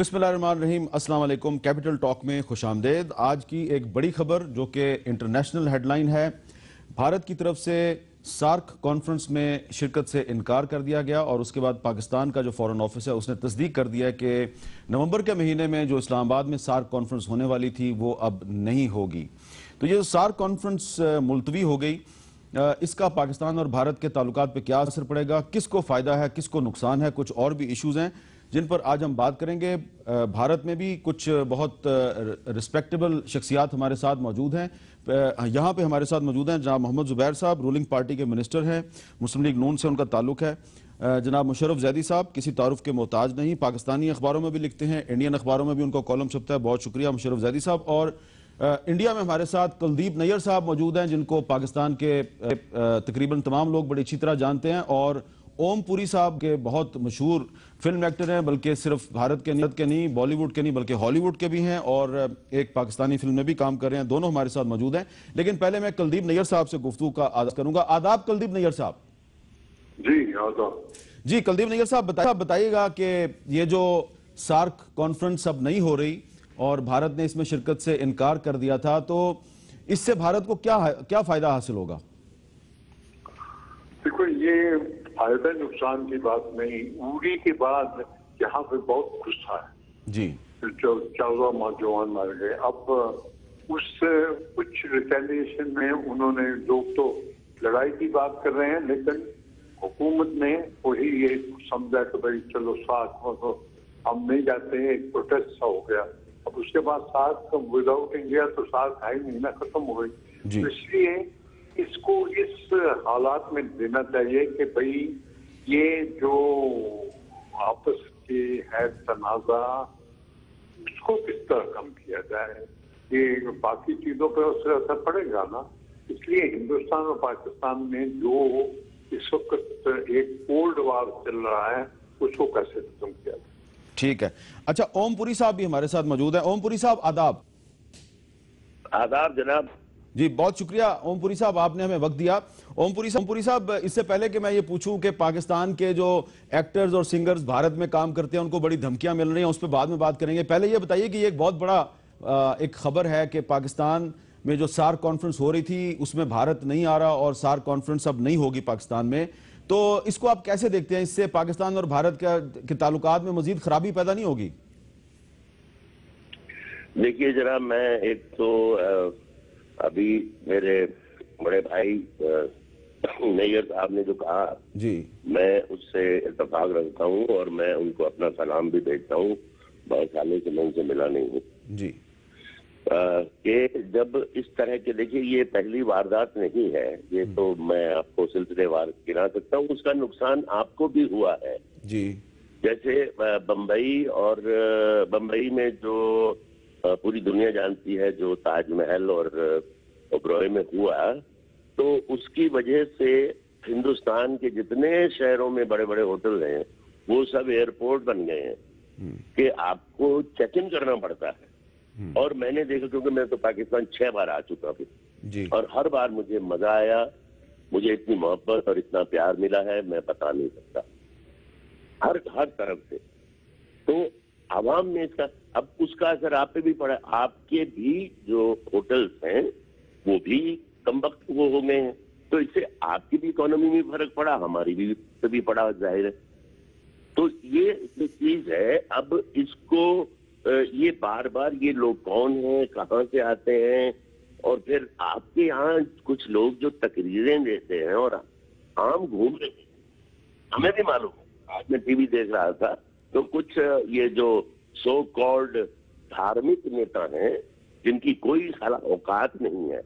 बिस्मिल्लाहिर्रहमानिर्रहीम, अस्सलाम वालेकुम। कैपिटल टॉक में खुशामदेद। आज की एक बड़ी खबर जो कि इंटरनेशनल हेडलाइन है। भारत की तरफ से सार्क कॉन्फ्रेंस में शिरकत से इनकार कर दिया गया और उसके बाद पाकिस्तान का जो फॉरेन ऑफिस है उसने तस्दीक कर दिया कि नवंबर के महीने में जो इस्लामाबाद में सार्क कॉन्फ्रेंस होने वाली थी वो अब नहीं होगी। तो ये सार्क कॉन्फ्रेंस मुलतवी हो गई, इसका पाकिस्तान और भारत के ताल्लुकात पे क्या असर पड़ेगा, किसको फ़ायदा है, किसको नुकसान है, कुछ और भी इश्यूज़ हैं जिन पर आज हम बात करेंगे। भारत में भी कुछ बहुत रिस्पेक्टेबल शख्सियात हमारे साथ मौजूद हैं। यहाँ पे हमारे साथ मौजूद हैं जनाब मोहम्मद ज़ुबैर साहब, रूलिंग पार्टी के मिनिस्टर हैं, मुस्लिम लीग नून से उनका ताल्लुक है। जनाब मुशर्रफ जैदी साहब किसी तारुफ के मोहताज नहीं, पाकिस्तानी अखबारों में भी लिखते हैं, इंडियन अखबारों में भी उनका कॉलम छपता है। बहुत शुक्रिया मुशर्रफ जैदी साहब। और इंडिया में हमारे साथ कुलदीप नैयर साहब मौजूद हैं जिनको पाकिस्तान के तकरीबन तमाम लोग बड़ी अच्छी तरह जानते हैं, और ओम पुरी साहब के बहुत मशहूर फिल्म एक्टर हैं, बल्कि सिर्फ भारत के नहीं, बॉलीवुड के नहीं, बल्कि हॉलीवुड के भी हैं और एक पाकिस्तानी फिल्म में भी काम कर रहे हैं। दोनों हमारे साथ मौजूद हैं। लेकिन पहले मैं कुलदीप नैयर साहब से गुफ्तगू का आगाज करूंगा। आदाब कुलदीप नैयर साहब। जी आदाब। जी कुलदीप नैयर साहब, बताइएगा कि ये जो सार्क कॉन्फ्रेंस अब नहीं हो रही और भारत ने इसमें शिरकत से इनकार कर दिया था, तो इससे भारत को क्या फायदा हासिल होगा? देखो, ये फायदा नुकसान की बात नहीं। उड़ी के बाद यहाँ पे बहुत गुस्सा है जी। जो 14 नौजवान मारे गए, अब उस कुछ रिटेलिएशन में उन्होंने, लोग तो लड़ाई की बात कर रहे हैं लेकिन हुकूमत ने वही ये समझा कि भाई चलो साथ हो तो हम नहीं जाते हैं, एक प्रोटेस्ट सा हो गया। अब उसके बाद साथ विदाउट इंडिया तो साथ है ही नहीं ना, खत्म हो गई। इसलिए इसको इस हालात में देना चाहिए कि भाई ये जो आपस के है तनाजा, उसको किस तरह कम किया जाए। ये बाकी चीजों पर उससे असर पड़ेगा ना। इसलिए हिंदुस्तान और पाकिस्तान में जो इस वक्त एक कोल्ड वार चल रहा है उसको कैसे खत्म किया जाए। ठीक है। अच्छा, ओम पुरी साहब भी हमारे साथ मौजूद हैं। ओम पुरी साहब आदाब। आदाब जनाब। जी बहुत शुक्रिया ओम पुरी साहब, आपने हमें वक्त दिया। ओम पुरी साहब, इससे पहले कि मैं ये पूछूं कि पाकिस्तान के जो एक्टर्स और सिंगर्स भारत में काम करते हैं उनको बड़ी धमकियां मिल रही हैं, उस पर बाद में बात करेंगे। पहले ये बताइए कि ये एक बहुत बड़ा एक खबर है कि पाकिस्तान में जो सार्क कॉन्फ्रेंस हो रही थी उसमें भारत नहीं आ रहा और सार्क कॉन्फ्रेंस अब नहीं होगी पाकिस्तान में, तो इसको आप कैसे देखते हैं? इससे पाकिस्तान और भारत के ताल्लुकात में मजीद खराबी पैदा नहीं होगी? देखिए जनाब, मैं एक तो अभी मेरे बड़े भाई नैयर साहब ने जो कहा जी, मैं उससे इत्तेफाक रखता हूँ और मैं उनको अपना सलाम भी भेजता हूँ। बहुत सालों से मैं उनसे मिला नहीं हूँ जी। कि जब इस तरह के, देखिए ये पहली वारदात नहीं है, ये तो मैं आपको सिलसिलेवार गिना सकता हूँ। उसका नुकसान आपको भी हुआ है जी। जैसे बम्बई में जो पूरी दुनिया जानती है, जो ताजमहल और ओबरॉय में हुआ, तो उसकी वजह से हिंदुस्तान के जितने शहरों में बड़े बड़े होटल हैं वो सब एयरपोर्ट बन गए हैं कि आपको चेक इन करना पड़ता है। और मैंने देखा, क्योंकि मैं तो पाकिस्तान 6 बार आ चुका हूँ और हर बार मुझे मजा आया, मुझे इतनी मोहब्बत और इतना प्यार मिला है मैं बता नहीं सकता, हर तरफ से। तो आवाम में इसका, अब उसका असर आप पे भी पड़ा। आपके भी जो होटल्स हैं वो भी कमबख्त वो हो गए हैं, तो इससे आपकी भी इकोनॉमी में फर्क पड़ा, हमारी भी पड़ा, जाहिर है। तो ये जो चीज है, अब इसको ये बार बार ये लोग कौन हैं, कहाँ से आते हैं, और फिर आपके यहाँ कुछ लोग जो तकरीरें देते हैं और आम घूम रहे हैं, हमें भी मालूम है। आज मैं टीवी देख रहा था तो कुछ ये जो सो कॉल्ड धार्मिक नेता हैं जिनकी कोई साला औकात नहीं है,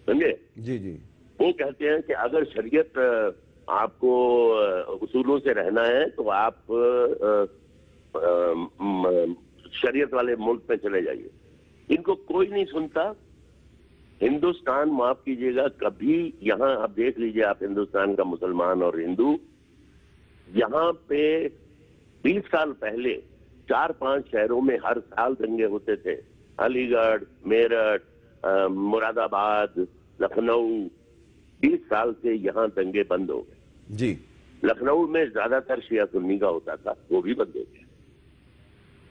समझे जी जी, वो कहते हैं कि अगर शरीयत आपको उसूलों से रहना है तो आप शरीयत वाले मुल्क में चले जाइए। इनको कोई नहीं सुनता। हिंदुस्तान, माफ कीजिएगा, कभी यहाँ आप देख लीजिए, आप हिंदुस्तान का मुसलमान और हिंदू, यहाँ पे 20 साल पहले 4-5 शहरों में हर साल दंगे होते थे। अलीगढ़, मेरठ, मुरादाबाद, लखनऊ, 20 साल से यहाँ दंगे बंद हो गए जी। लखनऊ में ज्यादातर शिया सुन्नी का होता था, वो भी बंद हो गया।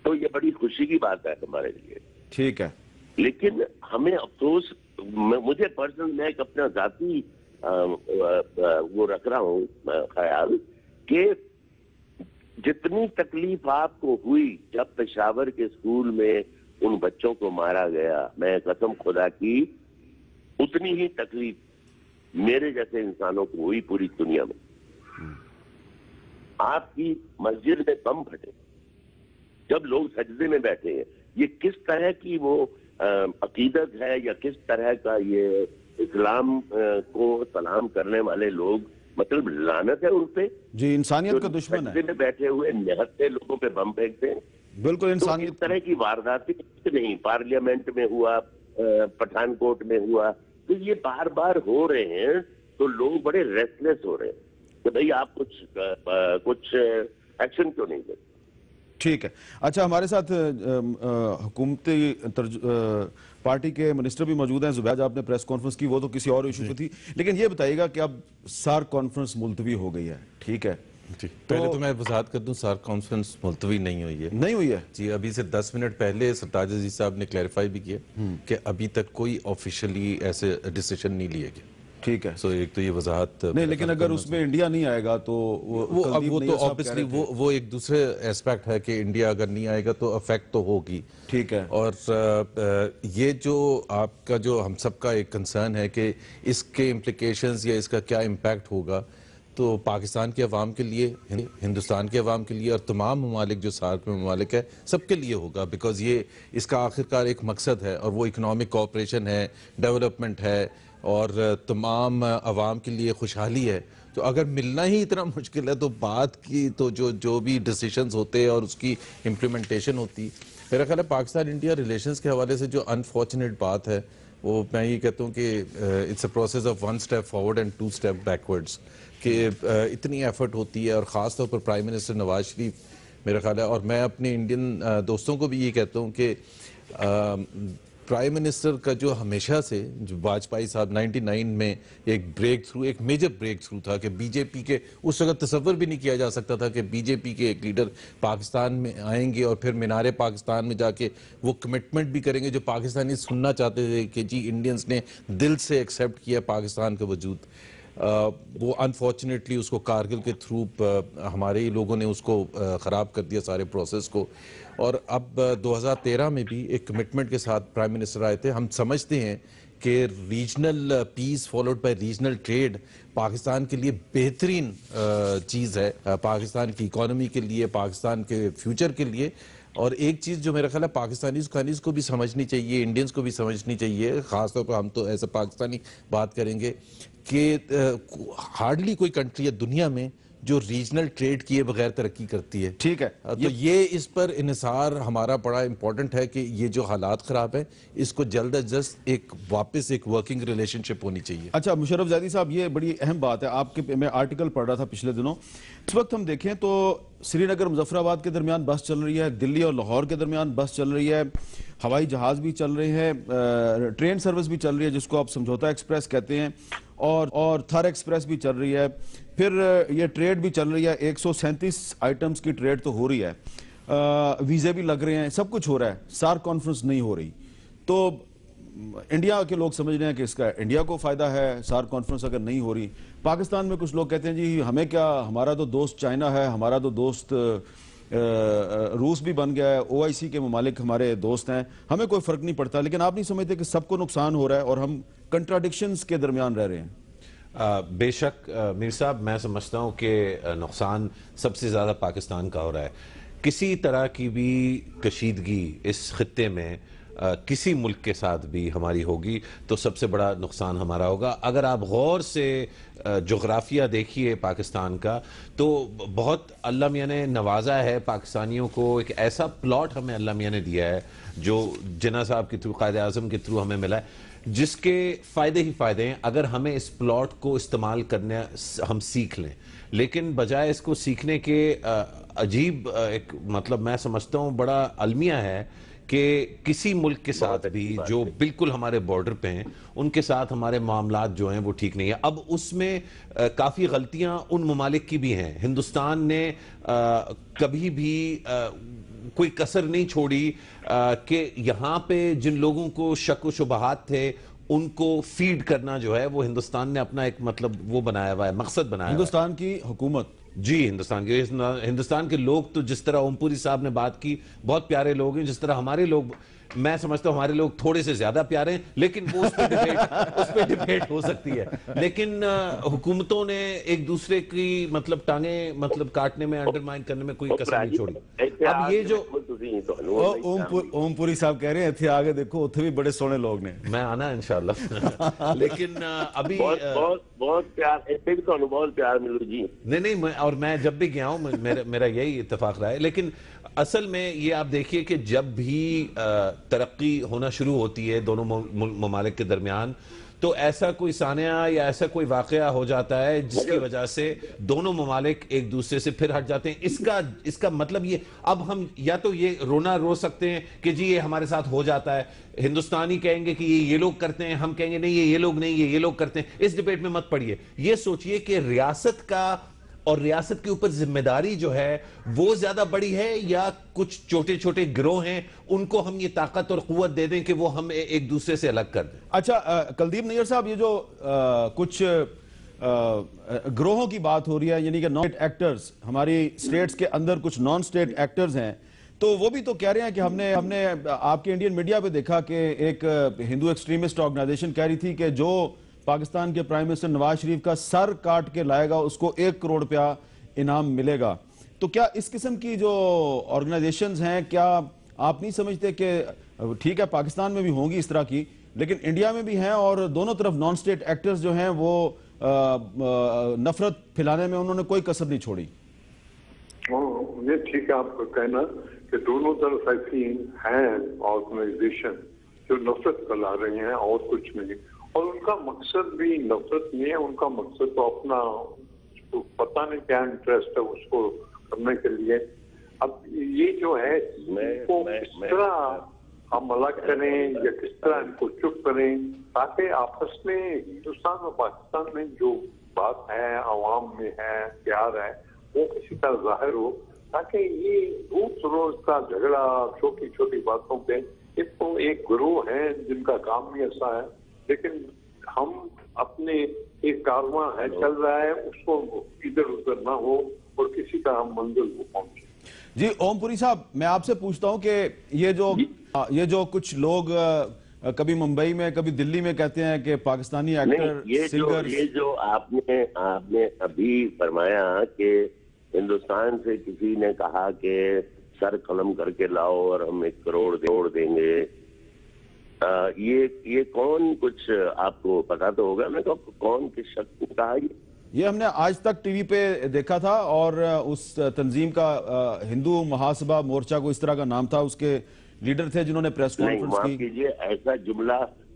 तो ये बड़ी खुशी की बात है हमारे लिए। ठीक है, लेकिन हमें अफसोस, मुझे पर्सनल, मैं एक अपना जाती वो रख रहा हूँ ख्याल कि जितनी तकलीफ आपको हुई जब पेशावर के स्कूल में उन बच्चों को मारा गया, मैं कसम खुदा की, उतनी ही तकलीफ मेरे जैसे इंसानों को हुई पूरी दुनिया में। आपकी मस्जिद में बम फटे, जब लोग सजदे में बैठे हैं, ये किस तरह की वो अकीदत है या किस तरह का ये इस्लाम को सलाम करने वाले लोग, मतलब लानत है उन पे जी, इंसानियत का दुश्मन है। सजदे में बैठे हुए निहत्थे लोगों पे बम फेंकते हैं। बिल्कुल तो इंसानियत। इस तरह की वारदातें नहीं, पार्लियामेंट में हुआ, पठानकोट में हुआ, तो ये बार बार हो रहे हैं, तो लोग बड़े रेस्टलेस हो रहे हैं कि भाई आप कुछ एक्शन क्यों नहीं लेते। ठीक है, अच्छा, हमारे साथ हुकूमती पार्टी के मिनिस्टर भी मौजूद हैं। जुबैर, आपने प्रेस कॉन्फ्रेंस की, वो तो किसी और इशू पे थी, लेकिन ये बताइएगा कि अब सार्क कॉन्फ्रेंस मुलतवी हो गई है, ठीक है जी, पहले तो मैं वजाहत कर दूं, सार्क कॉन्फ्रेंस मुलतवी नहीं हुई है। नहीं हुई है जी, अभी से 10 मिनट पहले सरताज अजीज साहब ने क्लैरिफाई भी किया कि अभी तक कोई ऑफिशियली ऐसे डिसीजन नहीं लिए गए। ठीक है, सो एक तो ये वजाहत नहीं, लेकिन अगर उसमें इंडिया नहीं आएगा तो वो तो ऑब्वियसली वो एक दूसरे एस्पेक्ट है कि इंडिया अगर नहीं आएगा तो अफेक्ट तो होगी। ठीक है, और ये जो आपका जो हम सबका एक कंसर्न है कि इसके इम्प्लिकेशंस या इसका क्या इम्पैक्ट होगा, तो पाकिस्तान के अवाम के लिए, हिंदुस्तान के अवाम के लिए और तमाम ममालिक जो सार्क में ममालिक है, सबके लिए होगा। बिकॉज ये इसका आखिरकार एक मकसद है और वो इकनॉमिक कोऑपरेशन है, डेवलपमेंट है और तमाम अवाम के लिए खुशहाली है। तो अगर मिलना ही इतना मुश्किल है तो बात की तो जो भी डिसीजंस होते हैं और उसकी इम्प्लीमेंटेशन होती, मेरा ख्याल है पाकिस्तान इंडिया रिलेशंस के हवाले से जो अनफॉर्चुनेट बात है वो मैं ये कहता हूँ कि it's a process of 1 step forward and 2 step backwards, कि इतनी एफर्ट होती है। और ख़ास तौर पर प्राइम मिनिस्टर नवाज शरीफ, मेरा ख्याल है, और मैं अपने इंडियन दोस्तों को भी ये कहता हूँ कि प्राइम मिनिस्टर का जो हमेशा से, जो वाजपेयी साहब 99 में एक ब्रेक थ्रू, एक मेजर ब्रेक थ्रू था कि बीजेपी के, उस वक्त तसव्वुर भी नहीं किया जा सकता था कि बीजेपी के एक लीडर पाकिस्तान में आएंगे और फिर मीनारे पाकिस्तान में जाके वो कमिटमेंट भी करेंगे जो पाकिस्तानी सुनना चाहते थे कि जी इंडियंस ने दिल से एक्सेप्ट किया पाकिस्तान का वजूद। वो अनफॉर्चुनेटली उसको कारगिल के थ्रू हमारे ही लोगों ने उसको ख़राब कर दिया सारे प्रोसेस को। और अब 2013 में भी एक कमिटमेंट के साथ प्राइम मिनिस्टर आए थे। हम समझते हैं कि regional piece followed by regional trade Pakistan के लिए बेहतरीन चीज़ है, पाकिस्तान की इकॉनमी के लिए, पाकिस्तान के फ्यूचर के लिए। और एक चीज़ जो मेरा ख्याल है पाकिस्तानीज़ को भी समझनी चाहिए, इंडियंस को भी समझनी चाहिए, ख़ासतौर पर हम तो ऐसे पाकिस्तानी बात करेंगे कि हार्डली कोई कंट्री है दुनिया में जो रीजनल ट्रेड किए बगैर तरक्की करती है। ठीक है, तो ये इस पर इन्हिसार हमारा बड़ा इंपॉर्टेंट है कि ये जो हालात ख़राब है इसको जल्द अज जल्द एक वापस एक वर्किंग रिलेशनशिप होनी चाहिए। अच्छा, मुशर्रफ ज़ैदी साहब, ये बड़ी अहम बात है आपके, मैं आर्टिकल पढ़ रहा था पिछले दिनों। इस वक्त हम देखें तो श्रीनगर मुजफ्फराबाद के दरमियान बस चल रही है, दिल्ली और लाहौर के दरमियान बस चल रही है, हवाई जहाज भी चल रहे हैं, ट्रेन सर्विस भी चल रही है जिसको आप समझौता एक्सप्रेस कहते हैं, और थर एक्सप्रेस भी चल रही है, फिर ये ट्रेड भी चल रही है, 137 आइटम्स की ट्रेड तो हो रही है, वीज़े भी लग रहे हैं, सब कुछ हो रहा है, सार्क कॉन्फ्रेंस नहीं हो रही। तो इंडिया के लोग समझ रहे हैं कि इसका इंडिया को फायदा है सार्क कॉन्फ्रेंस अगर नहीं हो रही। पाकिस्तान में कुछ लोग कहते हैं जी हमें क्या, हमारा तो दोस्त चाइना है, हमारा तो दोस्त रूस भी बन गया है, ओआईसी के ममालिक हमारे दोस्त हैं, हमें कोई फर्क नहीं पड़ता। लेकिन आप नहीं समझते कि सबको नुकसान हो रहा है और हम कंट्राडिक्शंस के दरमियान रह रहे हैं? बेशक मीर साहब, मैं समझता हूँ कि नुकसान सबसे ज़्यादा पाकिस्तान का हो रहा है। किसी तरह की भी कशीदगी इस खित्ते में किसी मुल्क के साथ भी हमारी होगी तो सबसे बड़ा नुकसान हमारा होगा। अगर आप गौर से जोग्राफिया देखिए पाकिस्तान का, तो बहुत अल्लाह मियाँ ने नवाजा है पाकिस्तानियों को, एक ऐसा प्लॉट हमें अल्लाह मियाँ ने दिया है जो जिन्ना साहब के थ्रू, कायदे आज़म के थ्रू हमें मिला है, जिसके फ़ायदे ही फ़ायदे हैं अगर हमें इस प्लॉट को इस्तेमाल करने हम सीख लें। लेकिन बजाय इसको सीखने के अजीब एक, मतलब मैं समझता हूँ बड़ा अलमिया है कि किसी मुल्क के साथ भी जो बिल्कुल हमारे बॉर्डर पे हैं उनके साथ हमारे मामलात जो हैं वो ठीक नहीं है। अब उसमें काफ़ी गलतियां उन ममालिक की भी हैं। हिंदुस्तान ने कभी भी कोई कसर नहीं छोड़ी कि यहाँ पे जिन लोगों को शक व शुबहात थे उनको फीड करना जो है वो हिंदुस्तान ने अपना एक मतलब वो बनाया हुआ है, मकसद बनाया हुआ है। हिंदुस्तान की हुकूमत जी, हिंदुस्तान के लोग तो जिस तरह ओमपुरी साहब ने बात की, बहुत प्यारे लोग हैं। जिस तरह हमारे लोग, मैं समझता हूं हमारे लोग थोड़े से ज्यादा प्यारे हैं, लेकिन वो उस पर डिबेट हो सकती है। लेकिन हुकूमतों ने एक दूसरे की मतलब टांगे मतलब काटने में, अंडरमाइन करने में कोई कसर नहीं छोड़ी। अब ये जो ओमपुरी साहब कह रहे हैं थे आगे देखो उथे भी बड़े सोने लोग ने, मैं आना इंशाल्लाह। लेकिन अभी बहुत प्यार, ऐसे भी तो बहुत प्यार मिलू जी। नहीं, और मैं जब भी गया हूं मेरा यही इत्तेफाक रहा है। लेकिन असल में ये आप देखिए कि जब भी तरक्की होना शुरू होती है दोनों ममालिक के दरमियान, तो ऐसा कोई सानिया या ऐसा कोई वाकया हो जाता है जिसकी वजह से दोनों ममालिक एक दूसरे से फिर हट जाते हैं। इसका मतलब ये, अब हम या तो ये रोना रो सकते हैं कि जी ये हमारे साथ हो जाता है, हिंदुस्तानी कहेंगे कि ये लोग करते हैं, हम कहेंगे नहीं ये लोग नहीं, ये लोग करते हैं। इस डिबेट में मत पड़िए। ये सोचिए कि रियासत का और रियासत के ऊपर जिम्मेदारी जो है वो ज्यादा बड़ी है या कुछ छोटे छोटे गिरोह हैं उनको हम ये ताकत और कुव्वत दे दें कि वो हम एक दूसरे से अलग कर दें। अच्छा, कुलदीप नैयर साहब, ये जो कुछ गिरोहों की बात हो रही है, यानी कि नॉन स्टेट एक्टर्स, हमारी स्टेट्स के अंदर कुछ नॉन स्टेट एक्टर्स हैं, तो वो भी तो कह रहे हैं कि हमने आपके इंडियन मीडिया पे देखा कि एक हिंदू एक्सट्रीमिस्ट ऑर्गेनाइजेशन कह रही थी कि जो पाकिस्तान के प्राइम मिनिस्टर नवाज शरीफ का सर काट के लाएगा उसको 1 करोड़ रुपया इनाम मिलेगा। तो क्या इस किस्म की जो ऑर्गेनाइजेशंस हैं, क्या आप नहीं समझते कि ठीक है पाकिस्तान में भी होंगी इस तरह की, लेकिन इंडिया में भी हैं और दोनों तरफ नॉन स्टेट एक्टर्स जो हैं वो नफरत फैलाने में उन्होंने कोई कसर नहीं छोड़ी? ये ठीक है आपका कहना कि दोनों तरफ ऐसी हैं ऑर्गेनाइजेशन जो नफरत फैला रही हैं और कुछ नहीं, और उनका मकसद भी नफरत नहीं है। उनका मकसद तो अपना पता नहीं क्या इंटरेस्ट है उसको करने के लिए। अब ये जो है इनको किस तरह हम अलग करें या किस तरह इनको चुप करें ताकि आपस में हिंदुस्तान और पाकिस्तान में जो बात है, आवाम में है, प्यार है, वो किसी तरह जाहिर हो, ताकि ये रोज रोज का झगड़ा छोटी छोटी बातों पे, तो एक गिरोह है जिनका काम भी ऐसा है, लेकिन हम अपने एक कारवां है चल रहा है उसको इधर उधर ना हो और किसी का हम मंजिल को पहुंचे। जी ओमपुरी साहब, मैं आपसे पूछता हूं कि ये जो कुछ लोग कभी मुंबई में कभी दिल्ली में कहते हैं कि पाकिस्तानी एक्टर सिंगर, ये जो आपने अभी फरमाया कि हिंदुस्तान से किसी ने कहा कि सर कलम करके लाओ और हम 1 करोड़ देंगे, ये कौन, कुछ आपको पता तो होगा ना कौन किस शख्स ने कहा? ये हमने आज तक टीवी पे देखा था और उस तंजीम का हिंदू महासभा मोर्चा को इस तरह का नाम था, उसके लीडर थे जिन्होंने प्रेस कॉन्फ्रेंस की। कीजिए,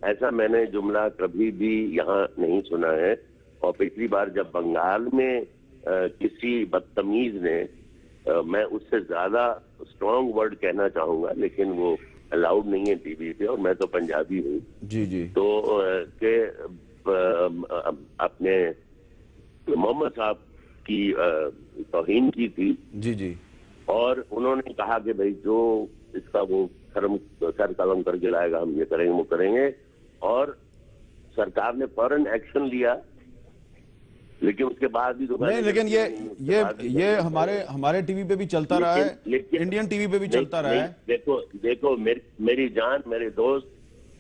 ऐसा मैंने जुमला कभी भी यहाँ नहीं सुना है। और पिछली बार जब बंगाल में किसी बदतमीज ने, मैं उससे ज्यादा स्ट्रॉन्ग वर्ड कहना चाहूंगा लेकिन वो अलाउड नहीं है टीवी पे, और मैं तो पंजाबी हूँ जी, तो के अपने मोहम्मद साहब की तौहीन की थी जी, और उन्होंने कहा कि भाई जो इसका वो सर कलम करके लाएगा हम ये करेंगे वो करेंगे, और सरकार ने फौरन एक्शन लिया। लेकिन उसके बाद भी नहीं, लेकिन ये हमारे टीवी पे भी चलता रहा है, इंडियन टीवी पे भी चलता रहा है। देखो मेरी जान, मेरे दोस्त,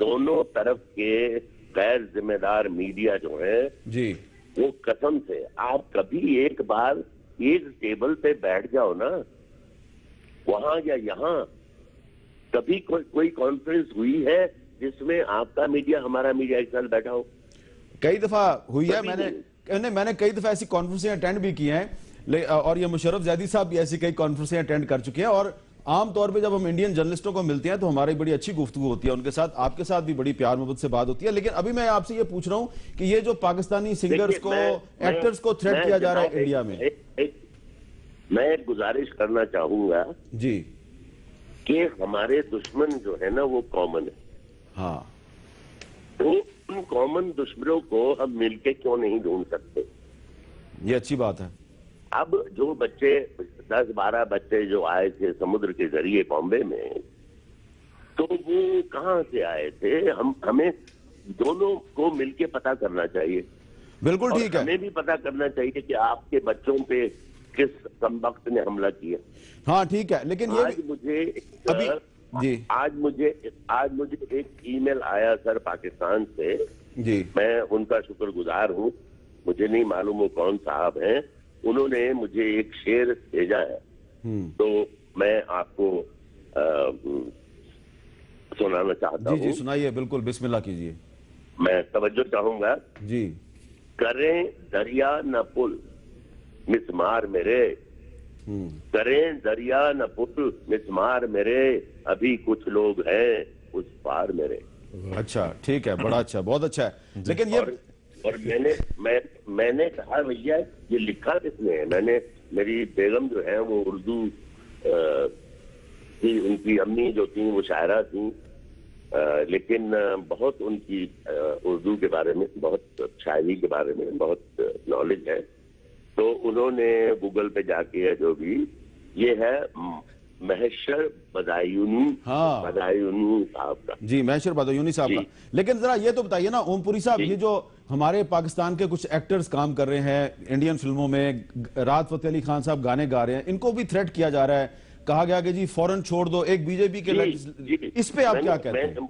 दोनों तरफ के गैर जिम्मेदार मीडिया जो है जी, वो कसम से आप कभी एक बार एक टेबल पे बैठ जाओ ना, वहां या यहाँ कभी कोई कॉन्फ्रेंस हुई है जिसमें आपका मीडिया हमारा मीडिया एक साथ बैठा हो? कई दफा हुई है, मैंने कई दफा ऐसी कॉन्फ्रेंसें अटेंड भी की हैं, और ये मुशर्रफ जैदी साहब भी ऐसी कई कॉन्फ्रेंसें अटेंड कर चुके हैं। और आमतौर पे जब हम इंडियन जर्नलिस्टों को मिलते हैं तो हमारी बड़ी अच्छी गुफ्तगू होती है उनके साथ, आपके साथ भी बड़ी प्यार मोहब्बत से बात होती है। लेकिन अभी मैं आपसे ये पूछ रहा हूं कि ये जो पाकिस्तानी सिंगर्स को, एक्टर्स को थ्रेट किया जा रहा है इंडिया में, मैं एक गुजारिश करना चाहूंगा जी कि हमारे दुश्मन जो है ना वो कॉमन है। हाँ, तो उन कॉमन दुश्मनों को हम मिलके क्यों नहीं ढूंढ सकते? ये अच्छी बात है। अब जो बच्चे 10-12 बच्चे जो आए थे समुद्र के जरिए बॉम्बे में, तो वो कहाँ से आए थे? हमें दोनों को मिलके पता करना चाहिए। बिल्कुल ठीक है। हमें भी पता करना चाहिए कि आपके बच्चों पे किस कमबख्त ने हमला किया। हाँ ठीक है, लेकिन ये आज मुझे अभी जी आज मुझे एक ईमेल आया सर पाकिस्तान से। जी, मैं उनका शुक्रगुजार हूँ। मुझे नहीं मालूम वो कौन साहब हैं। उन्होंने मुझे एक शेर भेजा है, तो मैं आपको सुनाना चाहता हूँ। जी सुनाइए, बिल्कुल, बिस्मिल्लाह कीजिए। मैं तवज्जो चाहूंगा। जी। करें दरिया न पुल मिसमार मेरे, करें दरिया न पुल मिसमार मेरे, अभी कुछ लोग हैं उस पार मेरे। अच्छा ठीक है, बड़ा अच्छा, बहुत अच्छा है। लेकिन ये और मैंने कहा भैया ये लिखा किसने है? मेरी बेगम जो है वो उर्दू थी, उनकी अम्मी जो थी वो शायरा थी, लेकिन बहुत उनकी उर्दू के बारे में, बहुत शायरी के बारे में बहुत नॉलेज है। तो उन्होंने गूगल पे जाके जो भी ये है महशर बदायूनी, हाँ, बदायूनी साहब का। जी, महशर बदायूनी साहब का। लेकिन जरा ये तो बताइए ना ओमपुरी साहब, ये जो हमारे पाकिस्तान के कुछ एक्टर्स काम कर रहे हैं इंडियन फिल्मों में, राहत फतेह अली खान साहब गाने गा रहे हैं, इनको भी थ्रेट किया जा रहा है, कहा गया कि जी फौरन छोड़ दो। एक बीजेपी के इस पे आप क्या कहते हैं?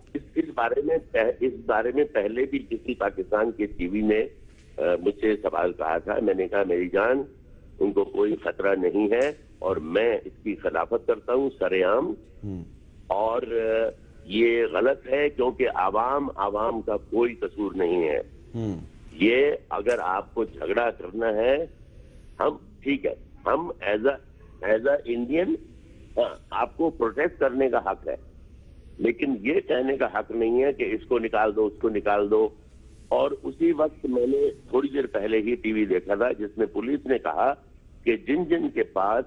इस बारे में पहले भी किसी पाकिस्तान के टीवी ने मुझसे सवाल कहा था। मैंने कहा मेरी जान, उनको कोई खतरा नहीं है और मैं इसकी खिलाफत करता हूँ सरेआम। और ये गलत है क्योंकि आवाम का कोई कसूर नहीं है। ये अगर आपको झगड़ा करना है, हम ठीक है, हम एज अ इंडियन आपको प्रोटेस्ट करने का हक है, लेकिन ये कहने का हक नहीं है कि इसको निकाल दो, उसको निकाल दो। और उसी वक्त मैंने थोड़ी देर पहले ही टीवी देखा था जिसमें पुलिस ने कहा कि जिन जिन के पास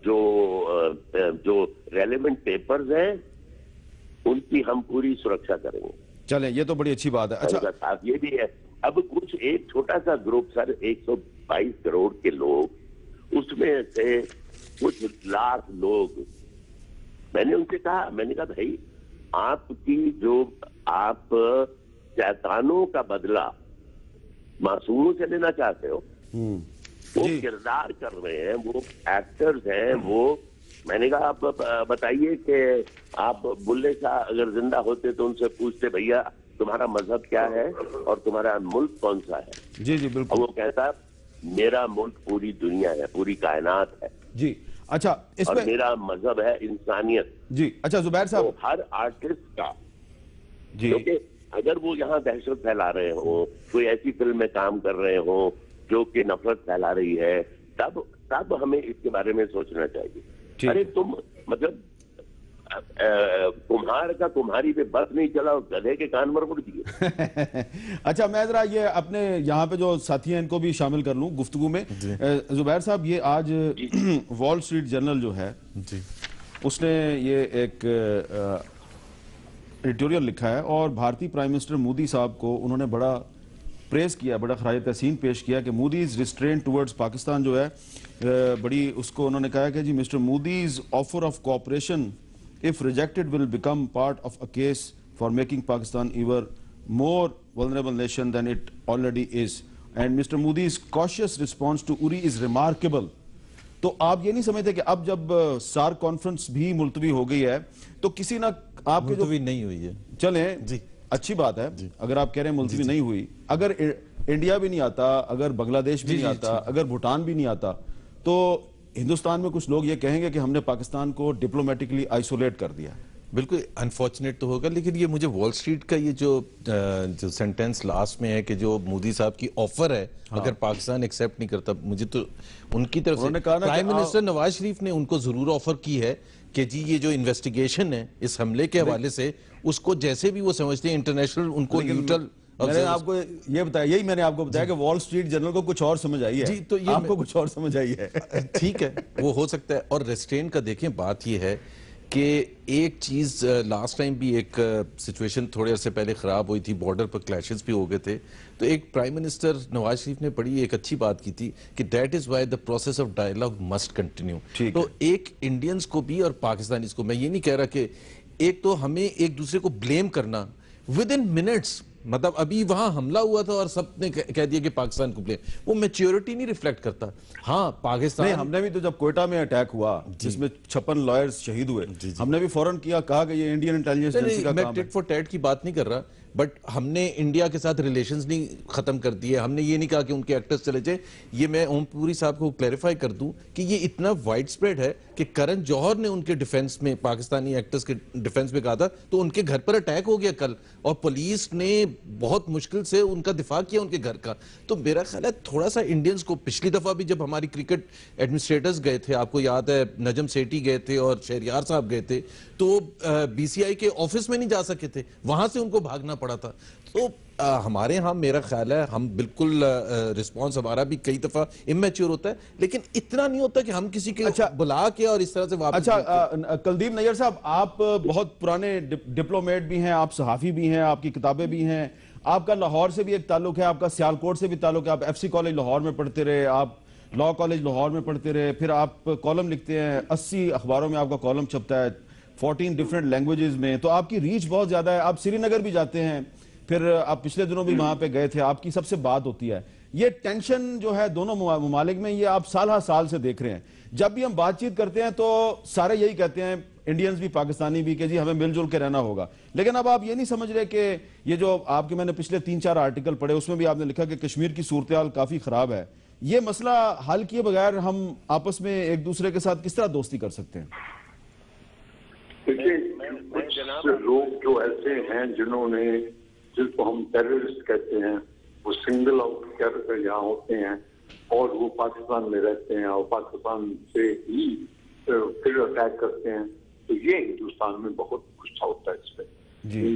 जो रेलेवेंट पेपर्स हैं उनकी हम पूरी सुरक्षा करेंगे। चलें, ये तो बड़ी अच्छी बात है। अच्छा साथ ये भी है, अब कुछ एक छोटा सा ग्रुप सर 122 करोड़ के लोग, उसमें से कुछ लाख लोग, मैंने उनसे कहा, मैंने कहा भाई आपकी जो आप शैतानों का बदला मासूमों से लेना चाहते हो, वो किरदार कर रहे हैं, वो एक्टर्स हैं, वो मैंने कहा आप बताइए कि आप बुल्ले शाह अगर जिंदा होते तो उनसे पूछते भैया तुम्हारा मजहब क्या है और तुम्हारा मुल्क कौन सा है? जी जी बिल्कुल। और वो कहता मेरा मुल्क पूरी दुनिया है, पूरी कायनात है जी। अच्छा, इस और मेरा मजहब है इंसानियत। जी अच्छा जुबैर साहब, तो हर आर्टिस्ट का जी, क्योंकि अगर वो यहाँ दहशत फैला रहे हो, कोई ऐसी फिल्म में काम कर रहे हो जो कि नफरत फैला रही है, तब हमें इसके बारे में सोचना चाहिए। अरे तुम मतलब कुम्हार का कुम्हारी पे बस नहीं चला, गधे के कान मरमुड़ दिए। अच्छा, मैं जरा ये अपने यहाँ पे जो साथी हैं इनको भी शामिल कर लूँ गुफ्तगू में। जुबैर साहब, ये आज वॉल स्ट्रीट जर्नल जो है जी, उसने ये एक एडिटोरियल लिखा है और भारतीय प्राइम मिनिस्टर मोदी साहब को उन्होंने बड़ा प्रेस किया, बड़ा खराज तहसीन पेश किया कि मोदीज रिस्ट्रेंट टुवर्ड्स पाकिस्तान जो है बड़ी, उसको उन्होंने कहा कि जी mister Modi's offer of cooperation if rejected will become part of a case for making Pakistan even more vulnerable nation than it already is, and Mr. Modi's cautious response to Uri is remarkable। तो आप ये नहीं समझते कि अब जब SAARC conference भी मुलतवी हो गई है तो किसी ना आपके मुलतवी नहीं हुई है, चले जी अच्छी बात है जी। अगर आप कह रहे हैं मुलतवी नहीं हुई, अगर इंडिया भी नहीं आता, अगर बांग्लादेश भी नहीं आता, अगर भूटान भी नहीं आता, तो हिंदुस्तान में कुछ लोग ये कहेंगे कि हमने पाकिस्तान को डिप्लोमेटिकली आइसोलेट कर दिया। बिल्कुल अनफॉर्चुनेट तो होगा, लेकिन ये मुझे वॉल स्ट्रीट का ये जो सेंटेंस लास्ट में है कि जो मोदी साहब की ऑफर है, अगर पाकिस्तान एक्सेप्ट नहीं करता, मुझे तो उनकी तरफ से प्राइम मिनिस्टर नवाज शरीफ ने उनको जरूर ऑफर की है कि जी ये जो इन्वेस्टिगेशन है इस हमले के हवाले से, उसको जैसे भी वो समझते हैं इंटरनेशनल उनको न्यूट्रल मैंने आपको ये बताया, यही मैंने आपको बताया कि वॉल स्ट्रीट जर्नल को कुछ और समझ आई है जी, तो ये आपको कुछ और समझ आई है। ठीक है, वो हो सकता है। और रेस्ट्रेंट का देखें, बात ये है कि एक चीज लास्ट टाइम भी एक सिचुएशन थोड़े अर्से पहले खराब हुई थी, बॉर्डर पर क्लैशेस भी हो गए थे, तो एक प्राइम मिनिस्टर नवाज शरीफ ने बड़ी एक अच्छी बात की थी कि that is why the process of dialogue must continue. तो एक इंडियंस को भी और पाकिस्तानीज को, मैं ये नहीं कह रहा कि एक तो हमें एक दूसरे को ब्लेम करना विद इन मिनट्स, मतलब अभी वहां हमला हुआ था और सबने कह दिया कि पाकिस्तान को ब्लेम, वो मैच्योरिटी नहीं रिफ्लेक्ट करता। हाँ, पाकिस्तान नहीं, हमने भी तो जब कोयटा में अटैक हुआ जिसमें 56 लॉयर्स शहीद हुए, हमने भी फौरन कहा कि ये इंडियन इंटेलिजेंस एजेंसी का काम है। मैं टिट फॉर टैट की बात नहीं कर रहा, बट हमने इंडिया के साथ रिलेशंस नहीं खत्म कर दिए। हमने ये नहीं कहा कि उनके एक्टर्स चले जाए। ये मैं ओमपुरी साहब को क्लैरिफाई कर दूं कि ये इतना वाइड स्प्रेड है कि करण जौहर ने उनके डिफेंस में, पाकिस्तानी एक्टर्स के डिफेंस में कहा था, तो उनके घर पर अटैक हो गया कल और पुलिस ने बहुत मुश्किल से उनका दिफा किया उनके घर का। तो मेरा ख्याल है थोड़ा सा इंडियंस को, पिछली दफा भी जब हमारी क्रिकेट एडमिनिस्ट्रेटर्स गए थे, आपको याद है नजम सेठी गए थे और शहरियार साहब गए थे, तो बीसीआई के ऑफिस में नहीं जा सके थे, वहां से उनको भागना पड़ा था। तो हमारे यहाँ मेरा ख्याल है हम बिल्कुल रिस्पांस हमारा भी कई दफा इमेच्योर होता है, लेकिन इतना नहीं होता कि हम किसी के बुला के और इस तरह से वापस। अच्छा, कुलदीप नैयर साहब, आप बहुत पुराने डिप्लोमेट भी हैं, आप सहाफी भी हैं, आपकी किताबें भी हैं, आपका लाहौर से भी एक ताल्लुक है, आपका सियालकोट से भी ताल्लुक है, आप एफसी कॉलेज लाहौर में पढ़ते रहे, आप लॉ कॉलेज लाहौर में पढ़ते रहे, फिर आप कॉलम लिखते हैं, 80 अखबारों में आपका कॉलम छपता है, 14 डिफरेंट लैंग्वेजेस में, तो आपकी रीच बहुत ज्यादा है। आप श्रीनगर भी जाते हैं, फिर आप पिछले दिनों भी वहां पे गए थे, आपकी सबसे बात होती है। ये टेंशन जो है दोनों ममालिक में, ये आप साल हर साल से देख रहे हैं। जब भी हम बातचीत करते हैं तो सारे यही कहते हैं, इंडियंस भी पाकिस्तानी भी, कि जी हमें मिलजुल के रहना होगा। लेकिन अब आप ये नहीं समझ रहे कि ये जो आपके मैंने पिछले 3-4 आर्टिकल पढ़े, उसमें भी आपने लिखा कि कश्मीर की सूरत हाल काफी खराब है। ये मसला हल किए बगैर हम आपस में एक दूसरे के साथ किस तरह दोस्ती कर सकते हैं? देखिए, कुछ लोग जो ऐसे हैं जिनको हम टेररिस्ट कहते हैं, वो सिंगल आउट कर यहाँ होते हैं और वो पाकिस्तान में रहते हैं और पाकिस्तान से ही फिर अटैक करते हैं, तो ये हिंदुस्तान में बहुत गुस्सा होता है इस पे।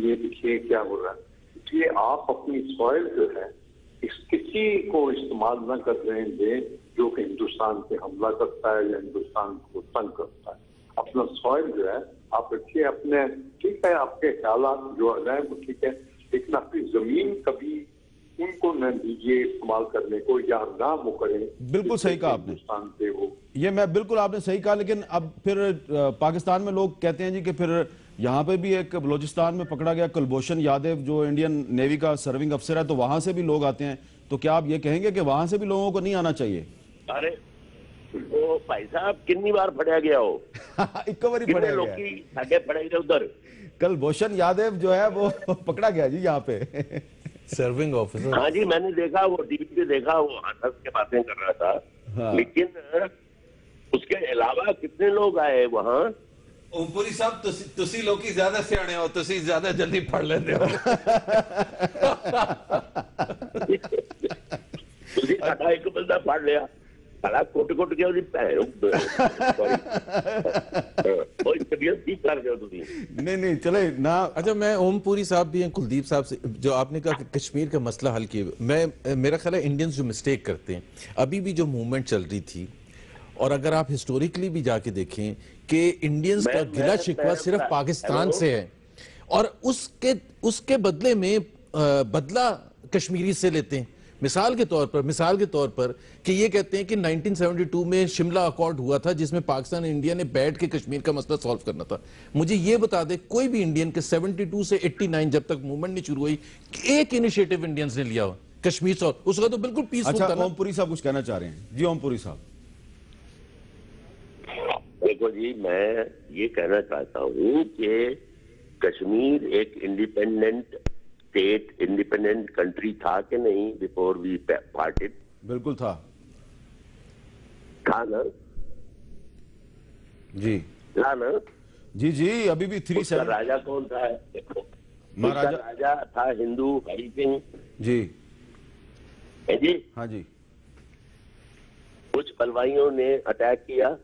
ये देखिए क्या हो रहा है। इसलिए आप अपनी सॉइल जो है किसी को इस्तेमाल न कर रहे थे जो कि हिंदुस्तान पे हमला करता है या हिंदुस्तान को तंग करता है। अपना सॉइल जो है आप रखिए अपने, ठीक है, आपके ख्यालात जो है वो ठीक है, लेकिन अपनी जमीन कभी उनको न दीजिए इस्तेमाल करने को, या ना वो करें। बिल्कुल सही कहा आपने, हिंदुस्तान पे वो ये मैं बिल्कुल आपने सही कहा। लेकिन अब फिर पाकिस्तान में लोग कहते हैं जी कि फिर यहाँ पे भी एक बलोचिस्तान में पकड़ा गया कुलभूषण यादव जो इंडियन नेवी का सर्विंग अफसर है, तो वहां से भी लोग आते हैं, तो क्या आप ये कहेंगे कि वहां से भी लोगों को नहीं आना चाहिए? अरे वो भाई साहब कितनी बार फड़िया गया हो एक बार ही लोग फड़े गए उधर। कुलभूषण यादव जो है वो पकड़ा गया जी यहाँ पे सर्विंग ऑफिसर। हाँ जी, मैंने देखा, वो टीवी पे देखा, वो हंस के बातें कर रहा था। हाँ। लेकिन उसके अलावा कितने लोग आए वहाँ? ओमपुरी साहब तुसी लोग की ज्यादा सियाने हो, तुसी ज्यादा जल्दी पढ़ लेते हो। तुसी एक बंदा पढ़ लिया, कोट कोट के नहीं चले ना। अच्छा, मैं ओमपुरी साहब भी हैं, कुलदीप साहब से जो आपने कहा कि कश्मीर का मसला हल किए, मेरा ख्याल है इंडियंस जो मिस्टेक करते हैं, अभी भी जो मूवमेंट चल रही थी, और अगर आप हिस्टोरिकली भी जाके देखें कि इंडियंस का गिला शिकवा सिर्फ पाकिस्तान से है, और उसके बदले में बदला कश्मीरी से लेते हैं। मिसाल के तौर पर कि ये कहते हैं कि 1972 में शिमला अकॉर्ड हुआ था जिसमें पाकिस्तान और इंडिया ने बैठ के कश्मीर का मसला सॉल्व करना था। मुझे ये बता दे कोई भी इंडियन के 72 से 89 जब तक मूवमेंट नहीं शुरू हुई, एक इनिशिएटिव इंडियंस ने लिया हो कश्मीर सॉल्व, उसका तो बिल्कुल पीसफुल था। अच्छा, ओमपुरी साहब कुछ कहना चाह रहे हैं? जी ओमपुरी साहब। देखो जी, मैं ये कहना चाहता हूँ कि कश्मीर एक इंडिपेंडेंट स्टेट, इंडिपेंडेंट कंट्री था कि नहीं बिफोर वी पार्टेड? बिल्कुल था ना जी, था ना जी, अभी भी 3-7। राजा कौन था? राजा था हिंदू हरि सिंह जी, है जी। हाँ जी। कुछ पलवाइयों ने अटैक किया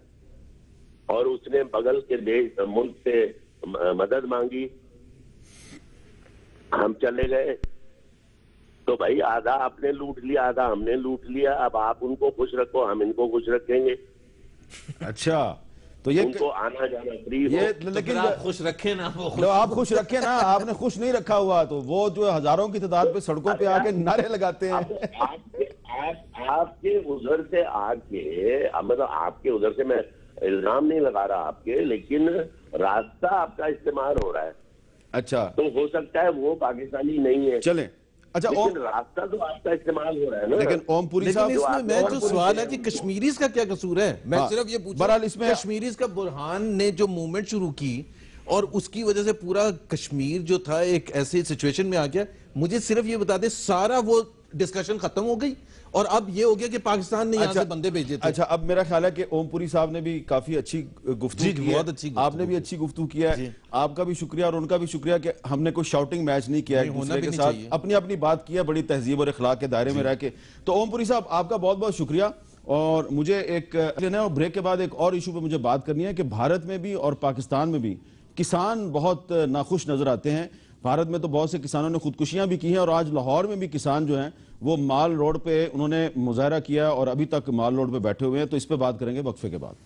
और उसने बगल के देश मुल्क से मदद मांगी, हम चले गए, तो भाई आधा आपने लूट लिया, आधा हमने लूट लिया, अब आप उनको खुश रखो, हम इनको खुश रखेंगे। अच्छा, तो ये उनको आना जाना फ्री हो। तो लेकिन फिर आप खुश रखे ना, वो खुश लो आप खुश रखे ना, आपने खुश नहीं रखा हुआ, तो वो जो हजारों की तादाद पे सड़कों पे आके नारे लगाते हैं। आपके उधर से आके, मतलब आपके उधर से मैं इल्जाम नहीं लगा रहा आपके, लेकिन रास्ता आपका इस्तेमाल हो रहा है। अच्छा, तो हो सकता है वो पाकिस्तानी नहीं है, चले। अच्छा, लेकिन रास्ता तो आपका इस्तेमाल हो रहा है ना। लेकिन ओमपुरी लेकिन साहब, इसमें मैं जो सवाल है कि कश्मीरीज का क्या कसूर है, मैं हाँ, सिर्फ ये पूछ बहरहाल इसमें कश्मीरीज का बुरहान ने जो मूवमेंट शुरू की और उसकी वजह से पूरा कश्मीर जो था एक ऐसी सिचुएशन में आ गया, मुझे सिर्फ ये बता दे सारा वो डिस्कशन खत्म हो गई और अब ये हो गया कि पाकिस्तान ने यहाँ से बंदे भेजे थे। अच्छा, अब मेरा ख्याल है कि ओमपुरी साहब ने भी काफी अच्छी गुफ्तगू की है, बहुत अच्छी गुफ्तगू आपने भी अच्छी गुफ्तगू किया है। आपका भी शुक्रिया और उनका भी शुक्रिया कि हमने कोई शाउटिंग मैच नहीं किया, एक दूसरे के साथ अपनी अपनी बात किया, बड़ी तहजीब और इखलाक के दायरे में रह के। तो ओमपुरी साहब आपका बहुत बहुत शुक्रिया। और मुझे एक और ब्रेक के बाद एक और इशू पे मुझे बात करनी है कि भारत में भी और पाकिस्तान में भी किसान बहुत नाखुश नजर आते हैं। भारत में तो बहुत से किसानों ने खुदकुशियां भी की हैं और आज लाहौर में भी किसान जो हैं वो माल रोड पे उन्होंने मुजाहरा किया और अभी तक माल रोड पे बैठे हुए हैं। तो इस पे बात करेंगे वक्फे के बाद।